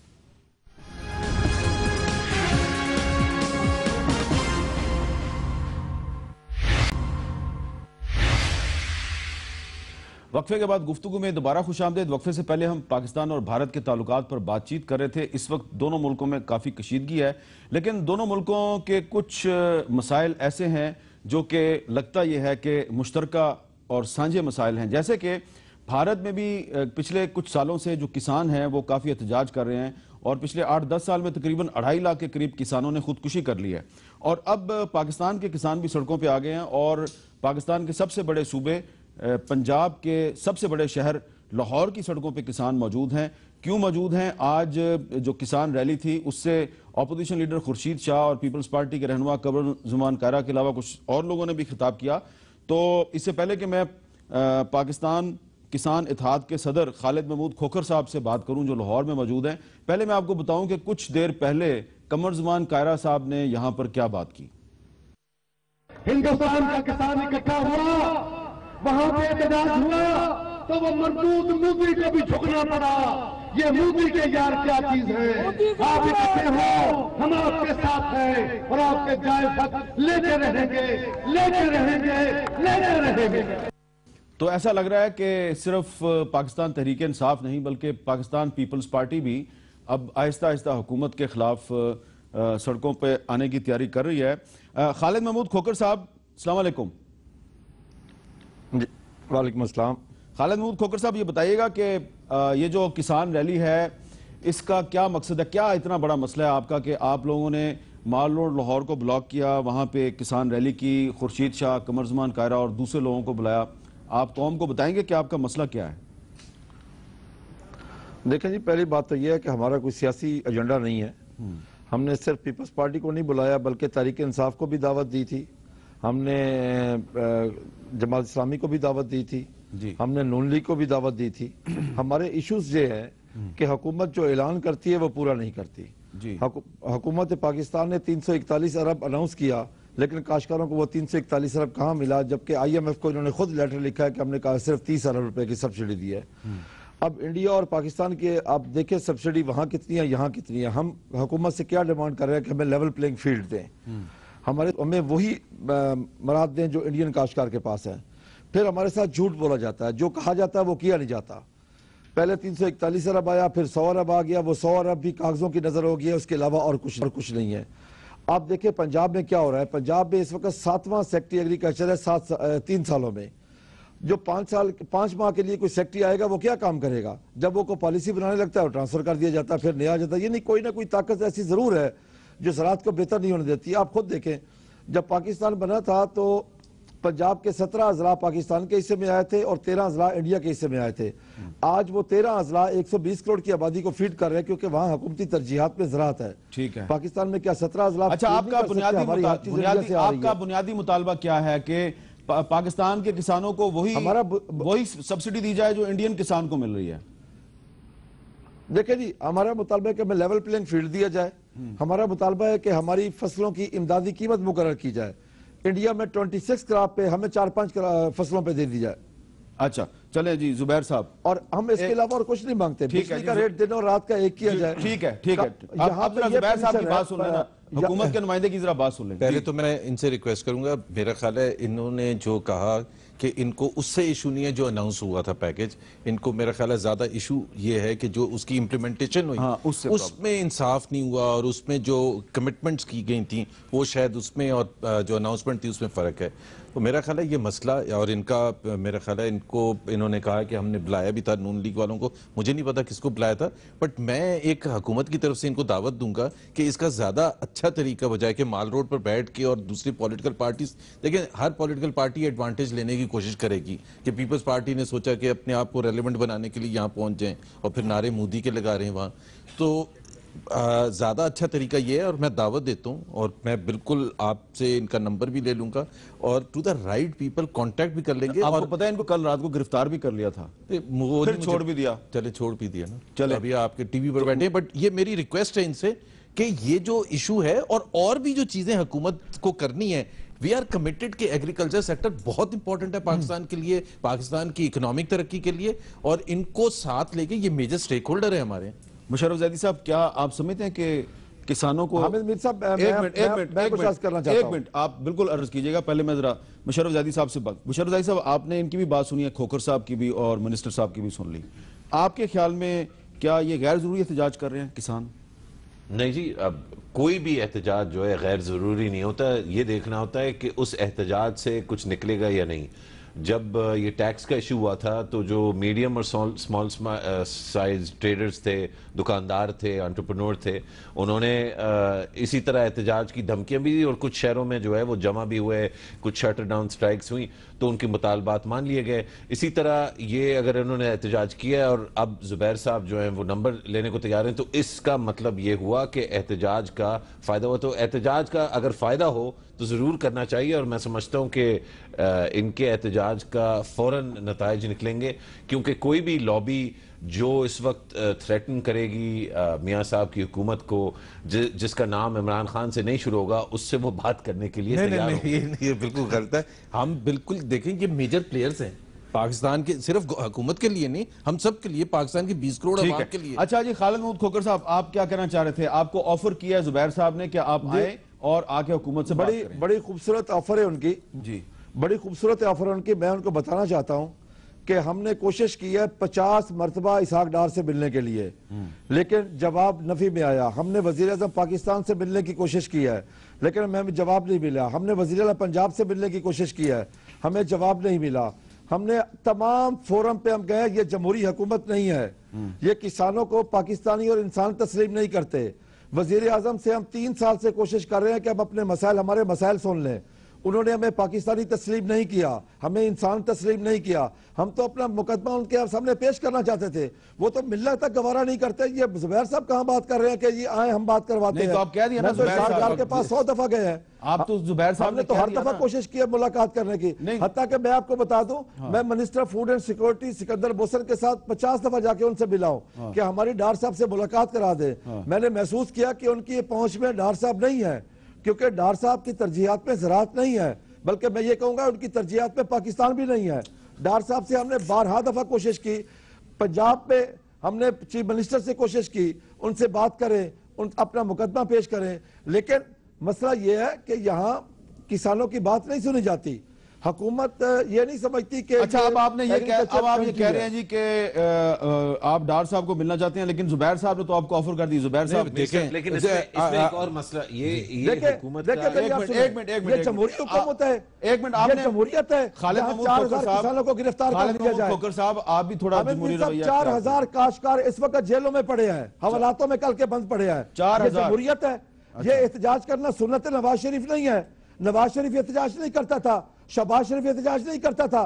वक्फे के बाद गुफ्तगू में दोबारा खुशामदीद। वक्फे से पहले हम पाकिस्तान और भारत के ताल्लुकात पर बातचीत कर रहे थे। इस वक्त दोनों मुल्कों में काफ़ी कशीदगी है, लेकिन दोनों मुल्कों के कुछ मसाइल ऐसे हैं जो कि लगता यह है कि मुश्तरका और साझे मसाइल हैं। जैसे कि भारत में भी पिछले कुछ सालों से जो किसान हैं वो काफ़ी एहतजाज कर रहे हैं और पिछले 8-10 साल में तकरीबन 2.5 लाख के करीब किसानों ने खुदकुशी कर ली है। और अब पाकिस्तान के किसान भी सड़कों पर आ गए हैं और पाकिस्तान के सबसे बड़े सूबे पंजाब के सबसे बड़े शहर लाहौर की सड़कों पे किसान मौजूद हैं। क्यों मौजूद हैं? आज जो किसान रैली थी उससे अपोजिशन लीडर खुर्शीद शाह और पीपल्स पार्टी के रहनुमा कमरुज़्ज़मान कायरा के अलावा कुछ और लोगों ने भी खिताब किया। तो इससे पहले कि मैं पाकिस्तान किसान इत्तेहाद के सदर खालिद महमूद खोखर साहब से बात करूं जो लाहौर में मौजूद हैं, पहले मैं आपको बताऊं कि कुछ देर पहले कमरुज़्ज़मान कायरा साहब ने यहां पर क्या बात की। हिंदुस्तान का किसान इकट्ठा हुआ, वहां पे एहतजाज हुआ तो वो मरदूद मोदी को भी झुकना पड़ा। ये मोदी के यार क्या चीज है, आप इकट्ठे हो, हम आपके साथ हैं और आपके जायज हक लेते रहेंगे, लेते रहेंगे, लेते रहेंगे। तो ऐसा लग रहा है कि सिर्फ पाकिस्तान तहरीक इंसाफ नहीं बल्कि पाकिस्तान पीपल्स पार्टी भी अब आहिस्ता आहिस्ता हुकूमत के खिलाफ सड़कों पे आने की तैयारी कर रही है। खालिद महमूद खोखर साहब, अस्सलाम वालेकुम। वालेकुम अस्सलाम। खालिद महमूद खोखर साहब, ये बताइएगा कि ये जो किसान रैली है इसका क्या मकसद है? क्या इतना बड़ा मसला है आपका कि आप लोगों ने माल रोड लाहौर को ब्लॉक किया, वहां पे किसान रैली की, खुर्शीद शाह, कमरुज़्ज़मान कायरा और दूसरे लोगों को बुलाया? आप कौम को बताएंगे कि आपका मसला क्या है? देखें जी, पहली बात तो यह है कि हमारा कोई सियासी एजेंडा नहीं है। हमने सिर्फ पीपल्स पार्टी को नहीं बुलाया बल्कि तहरीक इंसाफ को भी दावत दी थी, हमने जमात इस्लामी को भी दावत दी थी, हमने नून लीग को भी दावत दी थी। हमारे इश्यूज ये है कि हुकूमत जो ऐलान करती है वो पूरा नहीं करती। हुकूमत पाकिस्तान ने 341 अरब अनाउंस किया, लेकिन काश्तकारों को वो 341 अरब कहाँ मिला, जबकि IMF को इन्होंने खुद लेटर लिखा है कि हमने कहा सिर्फ 30 अरब रुपए की सब्सिडी दी है। अब इंडिया और पाकिस्तान के आप देखें सब्सिडी वहां कितनी है, यहाँ कितनी है। हम हुकूमत से क्या डिमांड कर रहे हैं कि हमें लेवल प्लेइंग फील्ड दें, हमें वही मराद दें जो इंडियन काश्तकार के पास है। फिर हमारे साथ झूठ बोला जाता है, जो कहा जाता है वो किया नहीं जाता। पहले 341 अरब आया, फिर 100 अरब आ गया, वो 100 अरब भी कागजों की नजर हो गया, उसके अलावा और कुछ नहीं है। आप देखिए पंजाब में क्या हो रहा है। पंजाब में इस वक्त 7वां सेक्रेटरी एग्रीकल्चर है 3 सालों में। जो 5 माह के लिए कोई सेक्रेटरी आएगा वो क्या काम करेगा? जब वो कोई पॉलिसी बनाने लगता है वो ट्रांसफर कर दिया जाता है, फिर नया आ जाता है। ये नहीं, कोई ना कोई ताकत ऐसी जरूर है जो ज़राअत को बेहतर नहीं होने देती। आप खुद देखें, जब पाकिस्तान बना था तो पंजाब के 17 अजला पाकिस्तान के हिस्से में आए थे और 13 अजला इंडिया के हिस्से में आए थे। आज वो 13 अजला 120 करोड़ की आबादी को फीड कर रहे हैं क्योंकि वहाँ हुकूमती तरजीहात में ज़राअत है। ठीक है, पाकिस्तान में क्या 17 अजला? अच्छा, आपका बुनियादी मुतालबा क्या है कि पाकिस्तान के किसानों को वही सब्सिडी दी जाए जो इंडियन किसान को मिल रही है? देखिए जी, हमारा मुतालबा है कि हमें लेवल प्लेइंग फील्ड दिया जाए। हमारा मुतालबा है कि हमारी फसलों की इमदादी कीमत मुकर्रर की जाए। इंडिया में 26 क्रॉप पे हमें 4-5 फसलों पे दे दी जाए। अच्छा चले जी जुबैर साहब, और हम इसके अलावा और कुछ नहीं मांगते। ठीक है बिजली का रेट दिन और रात का एक किया जाए। ठीक है ठीक है। यहाँ आप पे ये जुबैर साहब की पोजीशन बात है, सुन लेना, हुकूमत के नुमाइंदे की जरा बात सुन लें। पहले तो मैं इनसे रिक्वेस्ट करूंगा, मेरा ख्याल है इन्होंने जो कहा कि इनको उससे इशू नहीं है जो अनाउंस हुआ था पैकेज, इनको मेरा ख्याल है ज्यादा इशू ये है कि जो उसकी इम्प्लीमेंटेशन हुई उसमें इंसाफ नहीं हुआ और उसमें जो कमिटमेंट्स की गई थी वो शायद उसमें और जो अनाउंसमेंट थी उसमें फर्क है। तो मेरा ख्याल है ये मसला, और इनका मेरा ख्याल है इन्होंने कहा कि हमने बुलाया भी था नून लीग वालों को, मुझे नहीं पता किसको बुलाया था, बट मैं एक हुकूमत की तरफ से इनको दावत दूंगा कि इसका ज्यादा अच्छा तरीका बजाय कि माल रोड पर बैठ के और दूसरी पॉलिटिकल पार्टीज, देखिए हर पॉलिटिकल पार्टी एडवांटेज लेने की कोशिश करेगी कि पीपल्स पार्टी ने सोचा कि अपने आप को रेलिवेंट बनाने के लिए यहाँ पहुंच जाएं और फिर नारे मोदी के लगा रहे हैं वहाँ, तो ज़्यादा अच्छा तरीका ये है। और मैं दावत देता हूँ और मैं बिल्कुल आपसे इनका नंबर भी ले लूंगा और to the right people contact भी कर लेंगे। आपको पता है इनको कल रात को गिरफ्तार भी कर लिया था, फिर छोड़ भी दिया। चले छोड़ भी दिया ना, चले अभी आपके टीवी पर बैठे। बट ये मेरी रिक्वेस्ट है इनसे कि ये जो इशू है और भी जो चीजें हुकूमत को करनी है, वी आर कमिटेड कि एग्रीकल्चर सेक्टर बहुत इंपॉर्टेंट है पाकिस्तान के लिए, पाकिस्तान की इकोनॉमिक तरक्की के लिए, और इनको साथ लेके ये मेजर स्टेक होल्डर है हमारे। मुशर्रफ ज़ैदी साहब, क्या आप समझते हैं कि किसानों को हामिद मीर साहब, एक मिनट आप बिल्कुल अर्ज कीजिएगा, पहले मैं जरा मुशर्रफ ज़ैदी साहब से बात। मुशर्रफ ज़ैदी साहब, आपने इनकी भी बात सुनी है, खोखर साहब की भी और मिनिस्टर साहब की भी सुन ली, आपके ख्याल में क्या ये गैर जरूरी एहतजाज कर रहे हैं किसान? नहीं जी, अब कोई भी एहतजाज जो है गैर ज़रूरी नहीं होता, ये देखना होता है कि उस एहतजाज से कुछ निकलेगा या नहीं। जब ये टैक्स का इशू हुआ था तो जो मीडियम और स्मॉल साइज ट्रेडर्स थे, दुकानदार थे, एंटरप्रेन्योर थे, उन्होंने इसी तरह एहतजाज की धमकियां भी दी और कुछ शहरों में जो है वो जमा भी हुए, कुछ शटर डाउन स्ट्राइक्स हुई तो उनके मुतालबात मान लिए गए। इसी तरह ये अगर इन्होंने एहतजाज किया और अब जुबैर साहब जो हैं वो नंबर लेने को तैयार हैं, तो इसका मतलब ये हुआ कि एहतजाज का फ़ायदा हुआ। तो एहतजाज का अगर फ़ायदा हो तो ज़रूर करना चाहिए, और मैं समझता हूँ कि इनके एहतजाज का फ़ौरन नताइज निकलेंगे, क्योंकि कोई भी लॉबी जो इस वक्त थ्रेटन करेगी मियाँ साहब की हुकूमत को, जिसका नाम इमरान खान से नहीं शुरू होगा, उससे वो बात करने के लिए तैयार नहीं, ये बिल्कुल गलत है। हम बिल्कुल देखें ये मेजर प्लेयर्स हैं पाकिस्तान के, सिर्फ हुकूमत के लिए नहीं, हम सब के लिए, पाकिस्तान की 20 करोड़ आवाम के लिए। अच्छा जी, खालिद महमूद खोखर साहब, आप क्या कहना चाह रहे थे? आपको ऑफर किया है जुबैर साहब ने कि आप आए और आके हुकूमत से बड़ी खूबसूरत ऑफर है उनकी जी, बड़ी खूबसूरत ऑफर है उनकी। मैं उनको बताना चाहता हूं कि हमने कोशिश की है 50 मरतबा इसहाक डार से मिलने के लिए, लेकिन जवाब नफी में आया। हमने वजीर आज़म पाकिस्तान से मिलने की कोशिश की है, लेकिन हमें जवाब नहीं मिला। हमने वजीर आला पंजाब से मिलने की कोशिश की है, हमें जवाब नहीं मिला। हमने तमाम फोरम पे हम गए, ये जमहूरी हुकूमत नहीं है, ये किसानों को पाकिस्तानी और इंसान तस्लीम नहीं करते। वजीर आजम से हम 3 साल से कोशिश कर रहे हैं कि हम अपने मसाइल, हमारे मसाइल सुन लें। उन्होंने हमें पाकिस्तानी तस्लीम नहीं किया, हमें इंसान तस्लीम नहीं किया। हम तो अपना मुकदमा उनके सामने पेश करना चाहते थे, वो तो मिलना तक गवारा नहीं करते। ये जुबैर साहब कहाँ बात कर रहे हैं कि ये आए हम बात करवाते हैं। तो आप कह दिया ना, जुबैर के पास 100 दफा गए हैं। आप तो जुबैर साहब ने तो हर दफा कोशिश की है मुलाकात करने की। हत्ता कि मैं आपको बता दूं, मैं minister food and security Sikandar boson के साथ 50 दफा जाके उनसे मिला हूं कि हमारी डार साहब से मुलाकात करा दे। मैंने महसूस किया कि उनकी पहुंच में डार साहब नहीं है, क्योंकि डार साहब की तरजीहात में ज़राअत नहीं है, बल्कि मैं ये कहूंगा उनकी तरजीहात में पाकिस्तान भी नहीं है। डार साहब से हमने 12 दफा कोशिश की, पंजाब में हमने चीफ मिनिस्टर से कोशिश की, उनसे बात करें, अपना मुकदमा पेश करें, लेकिन मसला यह है कि यहाँ किसानों की बात नहीं सुनी जाती। हुकूमत ये नहीं समझती कि अच्छा, अब आप ये कह रहे हैं जी कि आप डार साहब को मिलना चाहते हैं, लेकिन जुबैर साहब ने तो आपको ऑफर कर दी। जुबैर साहब देखें, लेकिन इसमें एक और मसला ये हुकूमत का एक मिनट जमहूरी हुकूमत है, एक मिनट आपने जमहूरियत है। खालिद महमूद किसानों को गिरफ्तार कर लिया जाए। खोखर साहब, आप भी थोड़ा जमहूरी रवैया। 4000 काश्तकार इस वक्त जेलों में पड़े हैं, हवालातों में कल के बंद पड़े हैं। 4000 जमहूरियत है। ये एहतजाज करना सुन्नत नवाज शरीफ नहीं है। नवाज शरीफ एहतजाज नहीं करता था, शहबाज शरीफ एहतजाज नहीं करता था।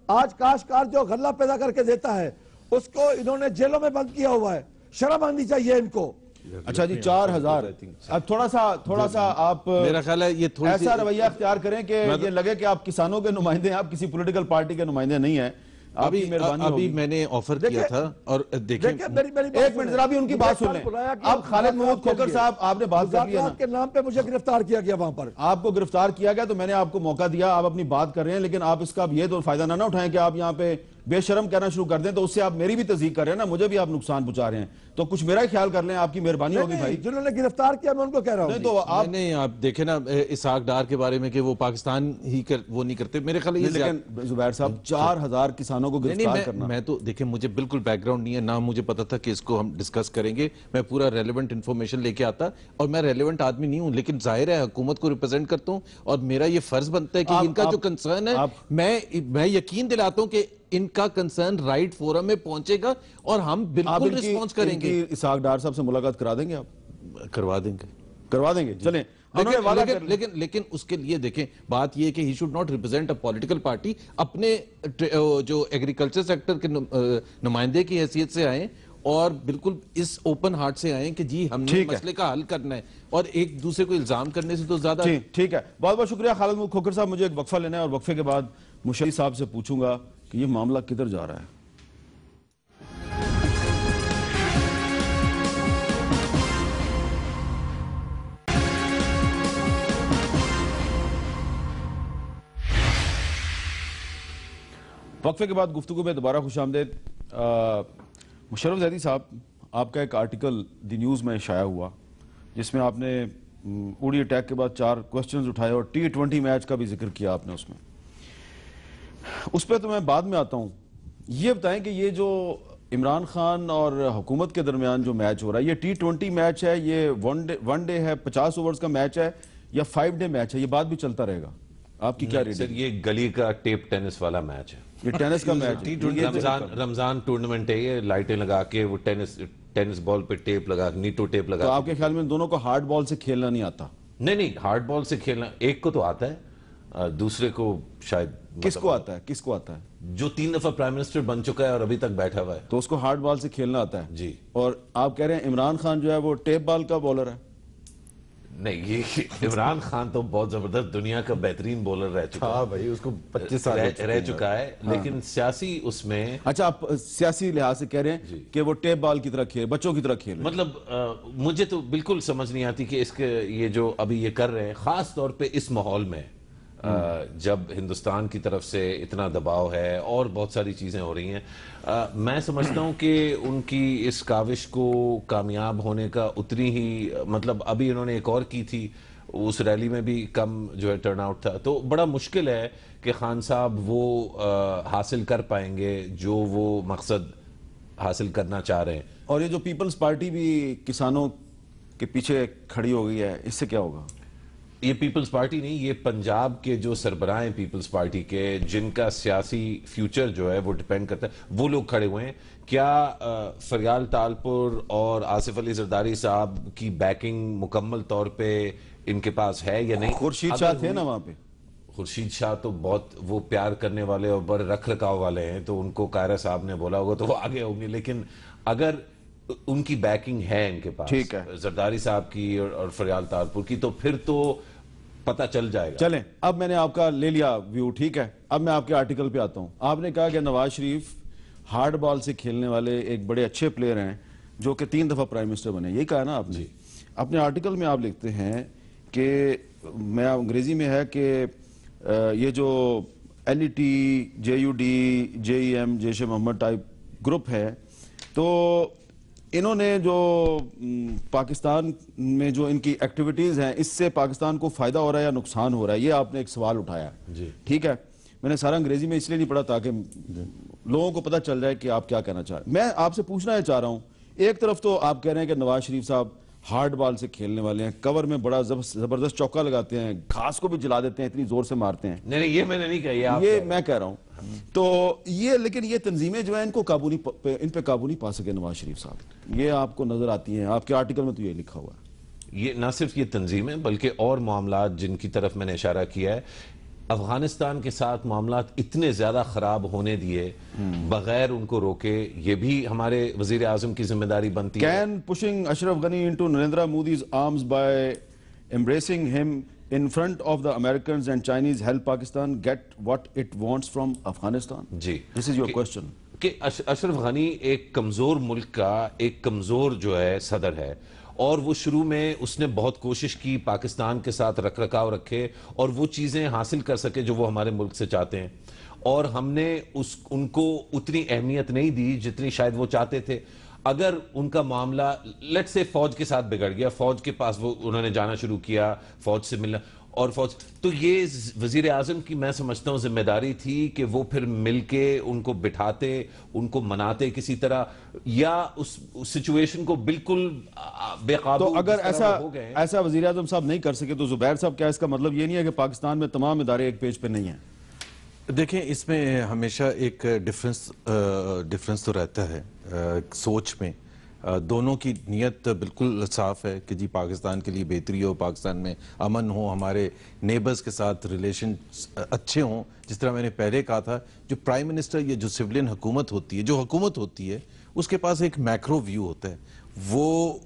आज काश्तकार जो गल्ला पैदा करके देता है उसको इन्होंने जेलों में बंद किया हुआ है, शर्म आनी चाहिए इनको। अच्छा जी, 4000। अब थोड़ा सा आप, मेरा ख्याल है ये ऐसा रवैया अख्तियार करें कि ये लगे कि आप किसानों के नुमाइंदे हैं, आप किसी पॉलिटिकल पार्टी के नुमाइंदे नहीं है। आपकी मेहरबानी अभी होगी। मैंने ऑफर किया था और देखिए एक मिनट जरा भी उनकी बात सुन लें। अब खालिद महमूद खोखर साहब आपने बात कर लिया ना, के नाम पे मुझे गिरफ्तार किया गया वहां पर। आपको गिरफ्तार किया गया तो मैंने आपको मौका दिया, आप अपनी बात कर रहे हैं, लेकिन आप इसका अब ये तो फायदा ना उठाएं कि आप यहाँ पे बेशरम कहना शुरू कर दें, तो उससे आप मेरी भी तस्दीक कर रहे हैं ना, मुझे भी आप नुकसान पहुंचा रहे हैं। तो कुछ मेरा ही ख्याल कर लें, आपकी मेहरबानी होगी भाई। जिन्होंने गिरफ्तार किया मैं उनको कह रहा हूँ। नहीं तो आप नहीं, आप देखें ना इसहाक डार के बारे में कि वो पाकिस्तान ही वो नहीं करते, मेरे ख्याल ये लेकिन जुबैर साहब 4000 किसानों को गिरफ्तार करना, मैं तो देखिए मुझे बिल्कुल बैकग्राउंड नहीं है ना, मुझे पता था कि इसको हम डिस्कस करेंगे, मैं पूरा रेलेवेंट इंफॉर्मेशन लेके आता और मैं रेलेवेंट आदमी नहीं हूं, लेकिन जाहिर है हुकूमत को रिप्रेजेंट करता हूं और मेरा ये फर्ज बनता है कि इनका जो कंसर्न है मैं यकीन दिलाता हूं कि इनका कंसर्न राइट फोरम में पहुंचेगा और हम बिल्कुल रिस्पॉन्स करेंगे। इसहाक डार साहब से मुलाकात करा देंगे आप? करवा देंगे चलें। लेकिन उसके लिए देखें बात यह कि he should not represent a political party, अपने जो एग्रीकल्चर सेक्टर के नुमाइंदे की हैसियत से आए और बिल्कुल इस ओपन हार्ट से आए कि जी हमने मसले का हल करना है और एक दूसरे को इल्जाम करने से तो ज्यादा। ठीक है, बहुत बहुत शुक्रिया खालिद महमूद खोखर साहब। मुझे एक वक्फा लेना है और वक्फे के बाद मुशर्रफ साहब से पूछूंगा कि ये मामला किधर जा रहा है। वक्फे के बाद गुफ्तगू में दोबारा खुशामदेद। मुशर्रफ जैदी साहब, आपका एक आर्टिकल द न्यूज़ में शाया हुआ जिसमें आपने उड़ी अटैक के बाद 4 क्वेश्चंस उठाए और T20 मैच का भी जिक्र किया आपने उसमें। उस पर तो मैं बाद में आता हूं। ये बताएं कि ये जो इमरान खान और हुकूमत के दरमियान जो मैच हो रहा है, ये T20 मैच है, ये वन डे है, 50 ओवर्स का मैच है या 5 डे मैच है? ये बात भी चलता रहेगा, आपकी क्या रेटिंग? सर ये गली का टेप टेनिस वाला मैच है, ये टेनिस का मैच रमजान टूर्नामेंट है, ये लाइटें लगा के वो टेनिस बॉल पे टेप लगा, नीटो टेप लगा। तो आपके ख्याल में दोनों को हार्ड बॉल से खेलना नहीं आता? नहीं, हार्ड बॉल से खेलना एक को तो आता है, दूसरे को शायद किसको आता है? किसको आता है? जो 3 दफा प्राइम मिनिस्टर बन चुका है और अभी तक बैठा हुआ है, तो उसको हार्ड बॉल से खेलना आता है जी। और आप कह रहे हैं इमरान खान जो है वो टेप बॉल का बॉलर है? नहीं, ये इमरान खान तो बहुत जबरदस्त दुनिया का बेहतरीन बॉलर रह चुका है। हाँ भाई, उसको 25 साल रह चुका है, लेकिन सियासी उसमें। अच्छा, आप सियासी लिहाज से कह रहे हैं कि वो टेप बॉल की तरह खेल, बच्चों की तरह खेल? मतलब मुझे तो बिल्कुल समझ नहीं आती कि इसके ये जो अभी ये कर रहे हैं, खास तौर पे इस माहौल में जब हिंदुस्तान की तरफ से इतना दबाव है और बहुत सारी चीजें हो रही हैं, मैं समझता हूं कि उनकी इस काविश को कामयाब होने का उतनी ही, मतलब अभी इन्होंने एक और की थी, उस रैली में भी कम जो है टर्नआउट था, तो बड़ा मुश्किल है कि खान साहब वो हासिल कर पाएंगे जो वो मकसद हासिल करना चाह रहे हैं। और ये जो पीपल्स पार्टी भी किसानों के पीछे खड़ी हो गई है, इससे क्या होगा? ये पीपल्स पार्टी नहीं, ये पंजाब के जो सरबराह हैं पीपल्स पार्टी के, जिनका सियासी फ्यूचर जो है वो डिपेंड करता है, वो लोग खड़े हुए हैं। क्या फरियाल तालपुर और आसिफ अली जरदारी साहब की बैकिंग मुकम्मल तौर पे इनके पास है या नहीं? खुर्शीद शाह थे ना वहां पे? खुर्शीद शाह तो बहुत वो प्यार करने वाले और बड़े रख रखाव वाले हैं, तो उनको कायरा साहब ने बोला होगा तो वो आगे होंगे, लेकिन अगर उनकी बैकिंग है इनके पास, ठीक है, जरदारी साहब की और फरियाल तालपुर की, तो फिर तो पता चल जाएगा। चलें, अब मैंने आपका ले लिया व्यू, ठीक है। अब मैं आपके आर्टिकल पे आता हूं। आपने कहा कि नवाज शरीफ हार्ड बॉल से खेलने वाले एक बड़े अच्छे प्लेयर हैं जो कि 3 दफा प्राइम मिनिस्टर बने, यही कहा ना आपने? अपने आर्टिकल में आप लिखते हैं कि, मैं अंग्रेजी में है कि ये जो LET, JUD, JEM, जैश ए मोहम्मद टाइप ग्रुप है, तो इन्होंने जो पाकिस्तान में जो इनकी एक्टिविटीज हैं, इससे पाकिस्तान को फायदा हो रहा है या नुकसान हो रहा है, ये आपने एक सवाल उठाया, ठीक है। मैंने सारा अंग्रेजी में इसलिए नहीं पढ़ा ताकि लोगों को पता चल जाए कि आप क्या कहना चाह रहे हैं। मैं आपसे पूछना चाह रहा हूं, एक तरफ तो आप कह रहे हैं कि नवाज शरीफ साहब हार्ड बॉल से खेलने वाले हैं, कवर में बड़ा जबरदस्त चौका लगाते हैं, घास को भी जला देते हैं, इतनी जोर से मारते हैं। नहीं, ये मैंने नहीं कहा, ये मैं कह रहा हूं। तो ये, लेकिन ये तंजीमें जो है इन पे काबू नहीं पा सके नवाज शरीफ साहब, ये आपको नजर आती हैं? आपके आर्टिकल में तो ये लिखा हुआ है। ये ना सिर्फ ये तंजीमें बल्कि और मामलात जिनकी तरफ मैंने इशारा किया है, अफगानिस्तान के साथ मामलात इतने ज्यादा खराब होने दिए बगैर उनको रोके, ये भी हमारे वजीर आजम की जिम्मेदारी बनती है। Can pushing Ashraf Ghani into Narendra Modi's arms by embracing him in front of the Americans and Chinese help Pakistan get what it wants from Afghanistan? जी, This is your question. कि अशरफ गनी एक कमजोर मुल्क का एक कमजोर जो है सदर है, और वो शुरू में उसने बहुत कोशिश की पाकिस्तान के साथ रखरखाव रखे और वो चीजें हासिल कर सके जो वो हमारे मुल्क से चाहते हैं, और हमने उनको उतनी अहमियत नहीं दी जितनी शायद वो चाहते थे। अगर उनका मामला लेट्स से फौज के साथ बिगड़ गया, फौज के पास वो उन्होंने जाना शुरू किया, फौज से मिलना, और फौज तो ये वजीर आजम की मैं समझता हूं जिम्मेदारी थी कि वो फिर मिलके उनको बिठाते, उनको मनाते किसी तरह, या उस सिचुएशन को बिल्कुल बेकाबू। तो अगर ऐसा वजीर आजम साहब नहीं कर सके तो जुबैर साहब, क्या इसका मतलब ये नहीं है कि पाकिस्तान में तमाम इदारे एक पेज पे नहीं है? देखें, इसमें हमेशा एक डिफरेंस तो रहता है सोच में। दोनों की नीयत बिल्कुल साफ है कि जी पाकिस्तान के लिए बेहतरी हो, पाकिस्तान में अमन हो, हमारे नेबर्स के साथ रिलेशन अच्छे हों। जिस तरह मैंने पहले कहा था, जो प्राइम मिनिस्टर या जो सिविलियन हुकूमत होती है, जो हुकूमत होती है, उसके पास एक मैक्रो व्यू होता है, वो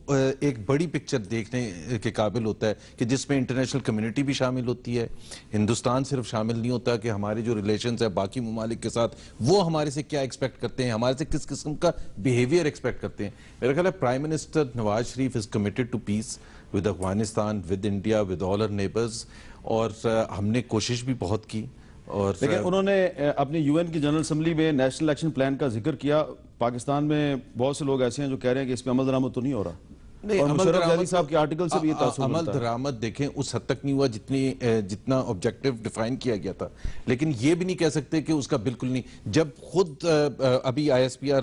एक बड़ी पिक्चर देखने के काबिल होता है कि जिसमें इंटरनेशनल कम्युनिटी भी शामिल होती है। हिंदुस्तान सिर्फ शामिल नहीं होता कि हमारे जो रिलेशंस है बाकी ममालिक के साथ, वो हमारे से क्या एक्सपेक्ट करते हैं, हमारे से किस किस्म का बिहेवियर एक्सपेक्ट करते हैं। मेरा ख्याल है prime minister Nawaz Sharif is committed to peace with Afghanistan, with India, with all our neighbours, और हमने कोशिश भी बहुत की। और लेकिन उन्होंने अपनी यूएन की जनरल असेंबली में नेशनल एक्शन प्लान का जिक्र किया। पाकिस्तान में बहुत से लोग ऐसे हैं जो कह रहे हैं कि इस पे अमल दरामद तो नहीं हो रहा। नहीं, और मुशर्रफ ज़ैदी साहब के आर्टिकल से भी ये तासुर अमल मिलता है। दरामद देखें उस हद तक नहीं हुआ जितना ऑब्जेक्टिव डिफाइन किया गया था, लेकिन ये भी नहीं कह सकते कि उसका बिल्कुल नहीं। जब खुद अभी ISPR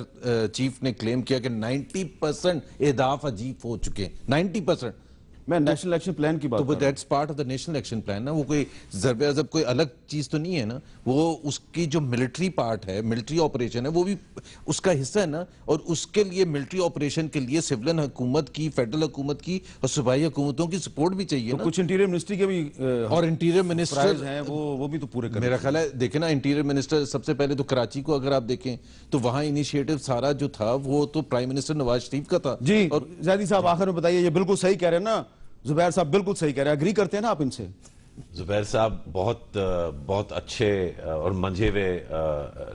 चीफ ने क्लेम किया कि 90% एहदाफ अजीब हो चुके हैं, 90%। मैं नेशनल एक्शन प्लान की बात तो that's part of the national action plan ना, वो कोई ज़रबे अज़ब कोई अलग चीज तो नहीं है ना, वो उसकी जो मिलिट्री पार्ट है, मिलिट्री ऑपरेशन है, वो भी उसका हिस्सा है ना। और उसके लिए मिलिट्री ऑपरेशन के लिए सिविलियन हुकूमत की, फेडरल हुकूमत की और सूबाई हुकूमतों की सपोर्ट भी चाहिए तो ना। कुछ इंटीरियर मिनिस्ट्री के भी और इंटीरियर मिनिस्टर हैं, वो भी तो पूरे करें। मेरा ख्याल है देखें ना, इंटीरियर मिनिस्टर सबसे पहले तो कराची को अगर आप देखें तो वहां इनिशिएटिव सारा जो था वो तो प्राइम मिनिस्टर नवाज शरीफ का था। जी, और ज़ैदी साहब आखिर में बताइए, ये बिल्कुल सही कह रहे हैं ना जुबैर साहब? बिल्कुल सही कह रहे हैं, एग्री करते हैं ना आप इनसे? जुबैर साहब बहुत अच्छे और मंझे हुए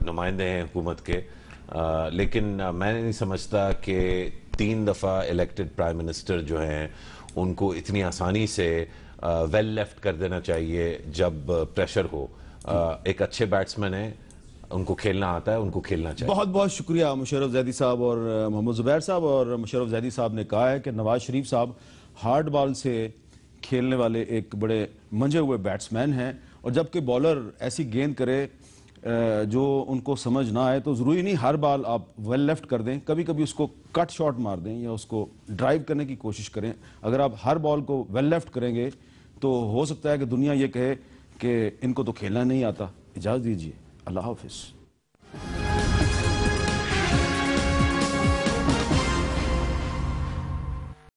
नुमाइंदे हैं हुकूमत के, लेकिन मैं नहीं समझता कि 3 दफ़ा इलेक्टेड प्राइम मिनिस्टर जो हैं उनको इतनी आसानी से वेल लेफ्ट कर देना चाहिए जब प्रेशर हो। एक अच्छे बैट्समैन है, उनको खेलना आता है, उनको खेलना चाहिए। बहुत बहुत शुक्रिया मुशर्रफ ज़ैदी साहब और मोहम्मद जुबैर साहब। और मुशर्रफ ज़ैदी साहब ने कहा है कि नवाज शरीफ साहब हार्ड बॉल से खेलने वाले एक बड़े मंझे हुए बैट्समैन हैं, और जबकि बॉलर ऐसी गेंद करे जो उनको समझ ना आए तो ज़रूरी नहीं हर बॉल आप वेल लेफ्ट कर दें, कभी कभी उसको कट शॉट मार दें या उसको ड्राइव करने की कोशिश करें। अगर आप हर बॉल को वेल लेफ्ट करेंगे तो हो सकता है कि दुनिया ये कहे कि इनको तो खेलना नहीं आता। इजाज़त दीजिए, अल्लाह हाफिज़।